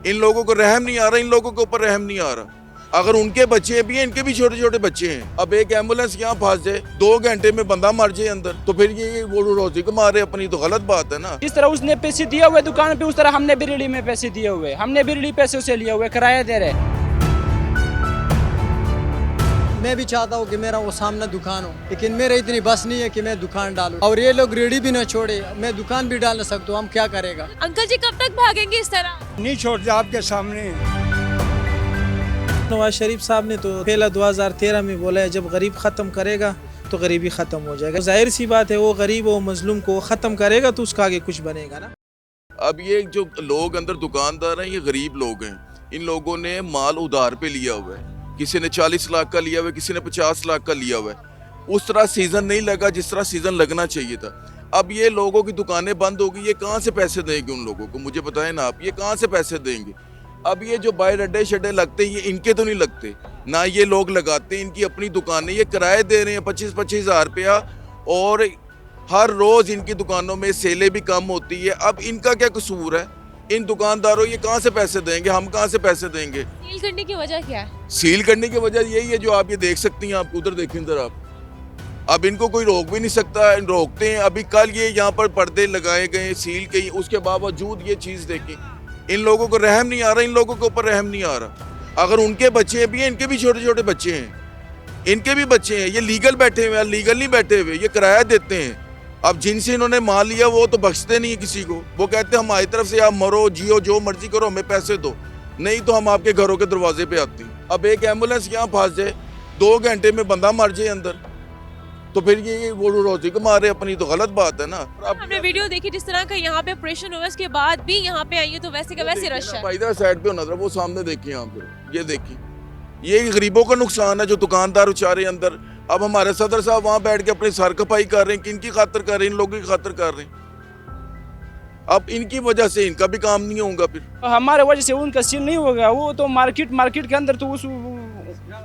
इन लोगों को रहम नहीं आ रहा, इन लोगों के ऊपर रहम नहीं आ रहा। अगर उनके बच्चे भी हैं, इनके भी छोटे छोटे बच्चे हैं। अब एक एम्बुलेंस यहाँ फंस जाए, 2 घंटे में बंदा मर जाए अंदर, तो फिर ये वो रोजी कमा रहे अपनी, तो गलत बात है ना। जिस तरह उसने पैसे दिए हुए दुकान पे, उस तरह हमने बिरली में पैसे दिए हुए, हमने बिरली पैसे से लिए हुए, किराया दे रहे। मैं भी चाहता हूँ कि मेरा वो सामने दुकान हो, लेकिन मेरे इतनी बस नहीं है कि मैं दुकान डालूं। और ये लोग रेडी भी न छोड़े, मैं दुकान भी डाल सकता हूँ, हम क्या करेगा। अंकल जी कब तक भागेंगे इस तरह? नहीं छोड़ते आपके सामने। नवाज शरीफ साहब ने तो पहला 2013 में बोला है, जब गरीब ख़त्म करेगा तो गरीबी ख़त्म हो जाएगा। जाहिर सी बात है, वो गरीब और मजलूम को ख़त्म करेगा तो उसका आगे कुछ बनेगा ना। अब ये जो लोग अंदर दुकानदार हैं, ये गरीब लोग हैं। इन लोगों ने माल उधार पे लिया हुआ है, किसी ने 40 लाख का लिया हुआ है, किसी ने 50 लाख का लिया हुआ है। उस तरह सीजन नहीं लगा जिस तरह सीजन लगना चाहिए था। अब ये लोगों की दुकानें बंद होगी, ये कहाँ से पैसे देंगे उन लोगों को? मुझे बताएं ना आप, ये कहाँ से पैसे देंगे? अब ये जो बाहर अड्डे शड्डे लगते हैं, ये इनके तो नहीं लगते ना, ये लोग लगाते हैं, इनकी अपनी दुकानें। ये किराए दे रहे हैं 25-25 हज़ार रुपया, और हर रोज़ इनकी दुकानों में सेलें भी कम होती है। अब इनका क्या कसूर है? इन दुकानदारों, ये कहाँ से पैसे देंगे? हम कहाँ से पैसे देंगे? सील करने की वजह क्या है? सील करने की वजह यही है जो आप ये देख सकती हैं। आप उधर देखें इधर आप, अब इनको कोई रोक भी नहीं सकता, रोकते हैं। अभी कल ये यहाँ पर पर्दे लगाए गए, सील गई, उसके बावजूद ये चीज़ देखी। इन लोगों को रहम नहीं आ रहा, इन लोगों के ऊपर रहम नहीं आ रहा। अगर उनके बच्चे भी हैं, इनके भी छोटे छोटे बच्चे हैं, इनके भी बच्चे हैं। ये लीगल बैठे हुए हैं, लीगल नहीं बैठे हुए, ये किराया देते हैं। अब जिनसे इन्होंने माल लिया वो तो बख्शते नहीं है किसी को। वो कहते हैं हमारी तरफ से आप मरो जियो जो मर्जी करो, हमें पैसे दो, नहीं तो हम आपके घरों के दरवाजे पे आते हैं। अब एक एम्बुलेंस यहाँ फंस जाए, 2 घंटे में बंदा मर जाए अंदर, तो फिर ये वो रोजी कमा रहे अपनी, तो गलत बात है ना। हमने वीडियो देखी जिस तरह का यहाँ पे ऑपरेशन हुआ, उसके बाद भी यहाँ पे आई है तो वैसे का वैसे रश है। इधर साइड पे होना था, वो सामने देखिए यहाँ पे, ये देखिए, ये गरीबों का नुकसान है जो दुकानदार बेचारे अंदर। अब हमारे सदर साहब वहाँ बैठ के अपनी सर खपाई कर रहे हैं, किनकी खातिर कर रहे हैं? इन लोगों की खातिर कर रहे हैं। अब इनकी वजह से इनका भी काम नहीं होगा, फिर हमारे वजह से उनका सील नहीं होगा। वो तो मार्केट के अंदर तो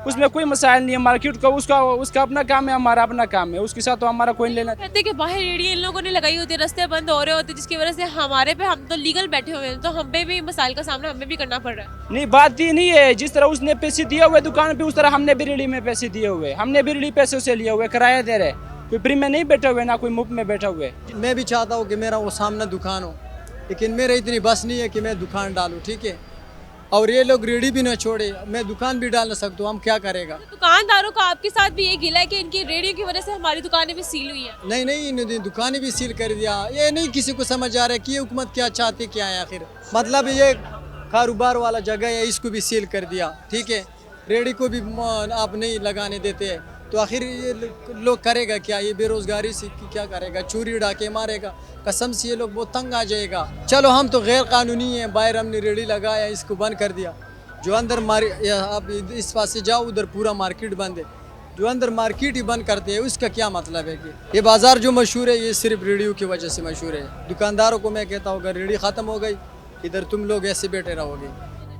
उसमें कोई मसाइल नहीं है। मार्केट का उसका अपना काम है, हमारा अपना काम है, उसके साथ तो हमारा कोई लेना। कहते हैं कि बाहर रेडियो इन लोगों ने लगाई होती है, रास्ते बंद हो रहे होते, जिसकी वजह से हमारे पे, हम तो लीगल बैठे हुए हैं, तो हम पे भी मसाइल का सामना हमें भी करना पड़ रहा है। नहीं, बात ये नहीं है। जिस तरह उसने पैसे दिए हुए दुकान पे, उस तरह हमने बिरली में पैसे दिए हुए, हमने बिरली पैसे से लिए हुए, किराया दे रहे। कोई फ्री में नहीं बैठे हुए, ना कोई मुफ्त में बैठा हुए। मैं भी चाहता हूँ कि मेरा वो सामने दुकान हो, लेकिन मेरे इतनी बस नहीं है कि मैं दुकान डालूं, ठीक है। और ये लोग रेडी भी न छोड़े, मैं दुकान भी डाल सकता हूँ, हम क्या करेगा। दुकानदारों का आपके साथ भी ये गिला है कि इनकी रेडियो की वजह से हमारी दुकानें भी सील हुई हैं। नहीं, इन दुकानें भी सील कर दिया। ये नहीं किसी को समझ आ रहा है कि ये हुकूमत क्या चाहती क्या है आखिर। मतलब ये कारोबार वाला जगह है, इसको भी सील कर दिया, ठीक है। रेडी को भी आप नहीं लगाने देते हैं, तो आखिर ये लोग करेगा क्या? ये बेरोजगारी से क्या करेगा? चोरी डाके मारेगा। कसम से ये लोग बहुत तंग आ जाएगा। चलो हम तो गैर कानूनी हैं, बाहर हमने रेडी लगाया, इसको बंद कर दिया। जो अंदर आप इस पास से जाओ, उधर पूरा मार्केट बंद है। जो अंदर मार्केट ही बंद करते हैं, उसका क्या मतलब है? कि ये बाजार जो मशहूर है, ये सिर्फ रेडियो की वजह से मशहूर है। दुकानदारों को मैं कहता हूँ, अगर रेडी ख़त्म हो गई, इधर तुम लोग ऐसे बैठे रहोगे।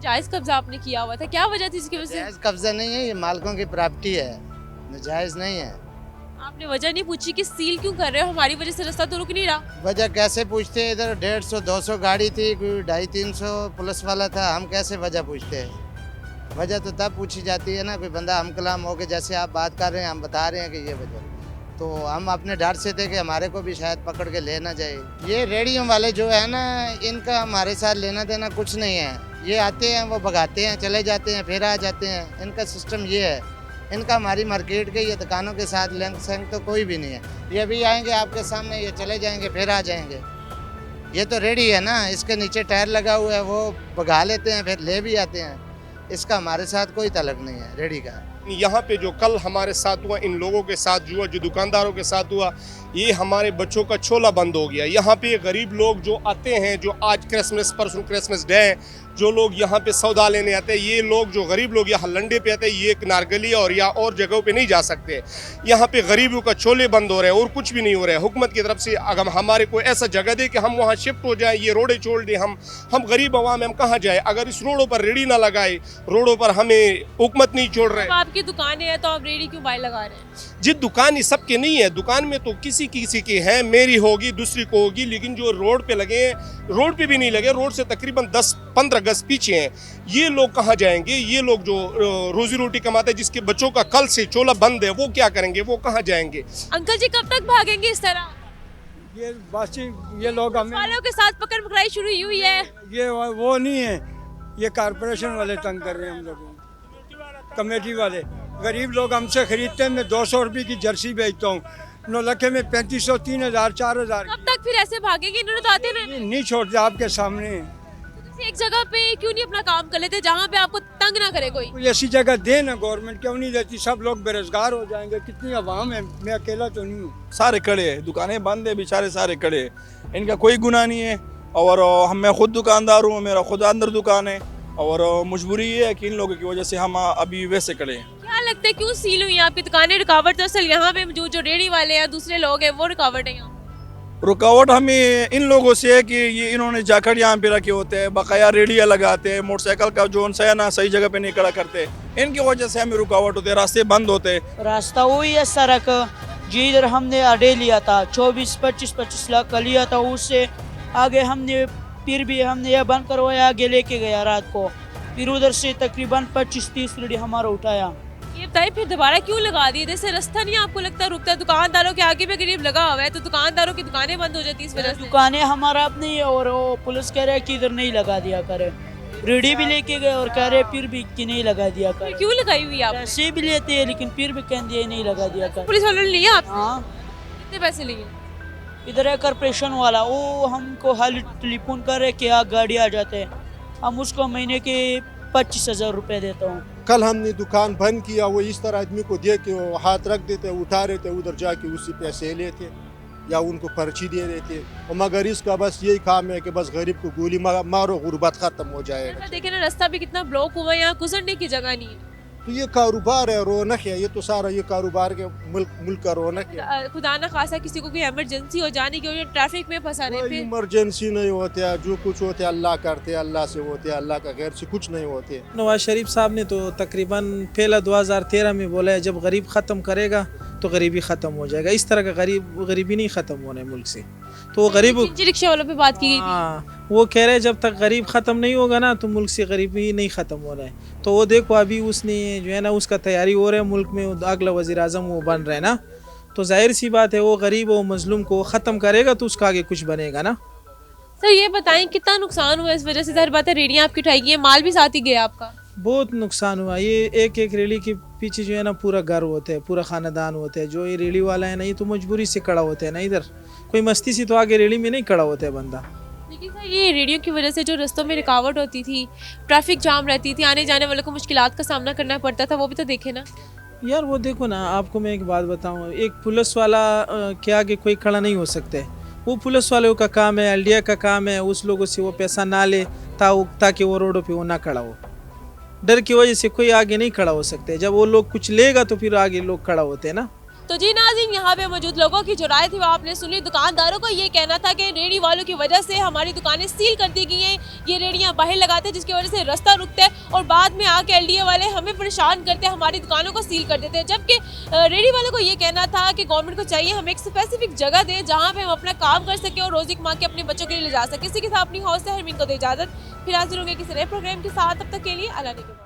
जायज़ कब्जा आपने किया हुआ था, क्या वजह थी इसकी वजह से? जायज़ कब्जा नहीं है, ये मालिकों की प्रॉपर्टी है, जायज़ नहीं है। आपने वजह नहीं पूछी कि सील क्यों कर रहे हो? हमारी वजह से रास्ता तो रुक नहीं रहा। वजह कैसे पूछते हैं? इधर 150-200 गाड़ी थी, कोई 250-300 पुलिस वाला था, हम कैसे वजह पूछते हैं? वजह तो तब पूछी जाती है ना, कोई बंदा हम कलाम हो के, जैसे आप बात कर रहे हैं, हम बता रहे हैं कि ये वजह, तो हम अपने डर से थे कि हमारे को भी शायद पकड़ के लेना जाए। ये रेडियो वाले जो है ना, इनका हमारे साथ लेना देना कुछ नहीं है। ये आते हैं, वो भगाते हैं, चले जाते हैं, फिर आ जाते हैं। इनका सिस्टम ये है। इनका हमारी मार्केट के ये दुकानों के साथ लिंक संग तो कोई भी नहीं है। ये भी आएंगे आपके सामने, ये चले जाएंगे, फिर आ जाएंगे। ये तो रेडी है ना, इसके नीचे टायर लगा हुआ है, वो भगा लेते हैं, फिर ले भी आते हैं। इसका हमारे साथ कोई तल्लुक नहीं है रेडी का। यहाँ पे जो कल हमारे साथ हुआ, इन लोगों के साथ हुआ, जो दुकानदारों के साथ हुआ, ये हमारे बच्चों का छोला बंद हो गया। यहाँ पे गरीब लोग जो आते हैं, जो आज क्रिसमस, परसों क्रिसमस डे है, जो लोग यहाँ पे सौदा लेने आते हैं, ये लोग जो गरीब लोग यहाँ लंडे पे आते हैं, ये नारगली और या और जगहों पे नहीं जा सकते। यहाँ पे गरीबों का छोले बंद हो रहे हैं और कुछ भी नहीं हो रहा है। हुकूमत की तरफ से अगर हमारे को ऐसा जगह दे कि हम वहाँ शिफ्ट हो जाएं, ये रोडें छोड़ दें, हम गरीब अवाम हम कहाँ जाए? अगर इस रोडों पर रेडी ना लगाए, रोडों पर हमें हुकूमत नहीं छोड़ रहे। आप सबकी दुकानें हैं तो आप रेडी क्यों बाहर लगा रहे हैं? जी दुकान ही सबके नहीं है, दुकान में तो किसी किसी की है, मेरी होगी दूसरी को होगी, लेकिन जो रोड पे लगे हैं, रोड पे भी नहीं लगे, रोड से तकरीबन 10-15 गज पीछे हैं, ये लोग कहाँ जाएंगे? ये लोग जो रोजी रोटी कमाते हैं, जिसके बच्चों का कल से चोला बंद है, वो क्या करेंगे? वो कहाँ जाएंगे? अंकल जी कब तक भागेंगे इस तरह? ये बासी ये लोग हमें वालों के साथ पकड़ पकड़ाई शुरू हुई है। ये वो नहीं है, ये कारपोरेशन वाले तंग कर रहे हैं हम लोगों को, कमेटी वाले। गरीब लोग हमसे खरीदते हैं, मैं 200 रुपये की जर्सी बेचता हूँ, नौलखे में 3500, 3000, 4000। कब तक फिर ऐसे भागेंगे? इन्होंने तो आते रहना। नहीं छोड़ते आपके सामने। किसी एक जगह पे क्यों नहीं अपना काम कर लेते जहाँ पे आपको तंग ना करे कोई? कोई ऐसी जगह दे ना, गवर्नमेंट क्यों नहीं देती? सब लोग बेरोजगार हो जाएंगे, कितनी आवाम है, मैं अकेला तो नहीं हूँ। सारे खड़े हैं, दुकानें बंद है, बेचारे सारे खड़े हैं, इनका कोई गुनाह नहीं है। और मैं खुद दुकानदार हूँ, मेरा खुद अंदर दुकान है, और मजबूरी ये है कि इन लोगों की वजह से हम अभी वैसे खड़े हैं। क्या लगता है क्यों सील हुई है आपकी दुकानें? रुकावट तो असल यहाँ पे मौजूद जो रेडी वाले हैं, दूसरे लोग हैं, वो रुकावट है यहाँ। रुकावट हमें इन लोगों से है कि ये इन्होंने जाकर यहाँ पे रखे होते हैं, बकाया रेडिया लगाते हैं, मोटरसाइकिल का जो है ना सही जगह पे नहीं खड़ा करते, इनकी वजह से हमें रुकावट होती है, रास्ते बंद होते हैं। रास्ता वही है सड़क, जिधर हमने अडे लिया था 24-25 लाख का लिया था, उससे आगे हमने फिर भी हमने यह बंद करवाया, आगे लेके गया रात को, फिर उधर से तकरीबन 25-30 रेडी हमारा उठाया। ये बताइए फिर दोबारा क्यों लगा दिए? जैसे रास्ता नहीं आपको लगता रुकता? दुकानदारों के आगे भी करीब लगा हुआ है, तो दुकानदारों की दुकानें बंद हो जाती है इस वजह से। दुकानें हमारा अपनी है, और वो पुलिस कह रहे कि इधर नहीं लगा दिया करे, रेडी भी लेके गए और कह रहे फिर भी कि नहीं लगा दिया करे। क्यों लगाई हुई आप? पैसे भी लेते हैं लेकिन फिर भी कह दिए नहीं लगा दिया करे। पुलिस वालों ने लिया आप? हाँ, कितने पैसे लिए? इधर है कॉर्पोरेशन वाला, वो हमको हाल टेलीफोन कर रहे कि आ गाड़ी आ जाते हैं, हम उसको महीने के 25,000 रुपये देता हूँ। कल हमने दुकान बंद किया, वो इस तरह आदमी को दे के वो हाथ रख देते, उठा रहे थे, उधर जाके उससे पैसे लेते या उनको पर्ची दे देते। और मगर इसका बस यही काम है कि बस गरीब को गोली मारो, गुर्बत खत्म हो जाएगा। देखे ना रास्ता भी कितना ब्लॉक हुआ है, यहाँ गुजरने की जगह नहीं है। तो ये कारोबार है, रौनक है, ये तो सारा ये कारोबार के मुल्क का रौनक है। खुदा ना खासा किसी को कोई इमरजेंसी हो जाने की, ट्रैफिक में फंसा रहे थे। इमरजेंसी नहीं होते है, जो कुछ होते अल्लाह करते, अल्लाह से होते, अल्लाह का गैर से कुछ नहीं होते। नवाज शरीफ साहब ने तो तकरीबन पहला 2013 में बोला है जब गरीब ख़त्म करेगा तो गरीबी ख़त्म हो जाएगा। इस तरह का गरीबी नहीं ख़त्म होना है मुल्क से, तो वो गरीब रिक्शा वालों पे बात की गई थी। हाँ, वो कह रहे हैं जब तक गरीब ख़त्म नहीं होगा ना तो मुल्क से गरीबी नहीं ख़त्म हो रहा है। तो वो देखो अभी उसने जो है ना उसका तैयारी हो रहा है, मुल्क में अगला वज़ीर आज़म वो बन रहे हैं ना, तो जाहिर सी बात है वो गरीब और मजलूम को ख़त्म करेगा तो उसका आगे कुछ बनेगा ना। सर ये बताएं कितना नुकसान हुआ इस वजह से? जाहिर बात है रेडियाँ आपकी उठाई गई है, माल भी साथ ही गया आपका। बहुत नुकसान हुआ, ये एक रेडी के पीछे जो है ना पूरा घर होता है, पूरा खानदान होता है। जो ये रेडी वाला है ना ये तो मजबूरी से खड़ा होता है ना, इधर कोई मस्ती से तो आगे रेडी में नहीं खड़ा होता है बंदा। लेकिन सर ये रेडियो की वजह से जो रास्तों में रुकावट होती थी, ट्रैफिक जाम रहती थी, आने जाने वालों को मुश्किलात का सामना करना पड़ता था, वो भी तो देखे ना यार। वो देखो ना, आपको मैं एक बात बताऊँ, एक पुलिस वाला के आगे कोई खड़ा नहीं हो सकता है। वो पुलिस वालों का काम है, एलडीए का काम है उस लोगों से वो पैसा ना ले ताकि वो रोडों पे वो ना खड़ा हो। डर की वजह से कोई आगे नहीं खड़ा हो सकते, जब वो लोग कुछ लेगा तो फिर आगे लोग खड़ा होते हैं ना। तो जी नाज़रीन, यहाँ पे मौजूद लोगों की जो राय थी वो आपने सुनी। दुकानदारों को ये कहना था कि रेडी वालों की वजह से हमारी दुकानें सील कर दी गई हैं, ये रेडियाँ बाहर लगाते हैं जिसकी वजह से रास्ता रुकता है और बाद में आके एलडीए वाले हमें परेशान करते हैं, हमारी दुकानों को सील कर देते हैं। जबकि रेडी वालों को ये कहना था कि गवर्नमेंट को चाहिए हम एक स्पेसिफिक जगह दें जहाँ पर हम अपना काम कर सकें और रोज़ी कमा के अपने बच्चों के लिए ले जा सकें। इसी के साथ अपनी हौसला हरमीन को दे इजाज़त, फिर हाजिर होंगे किसी नए प्रोग्राम के साथ। तब तक के लिए अल्लाह ने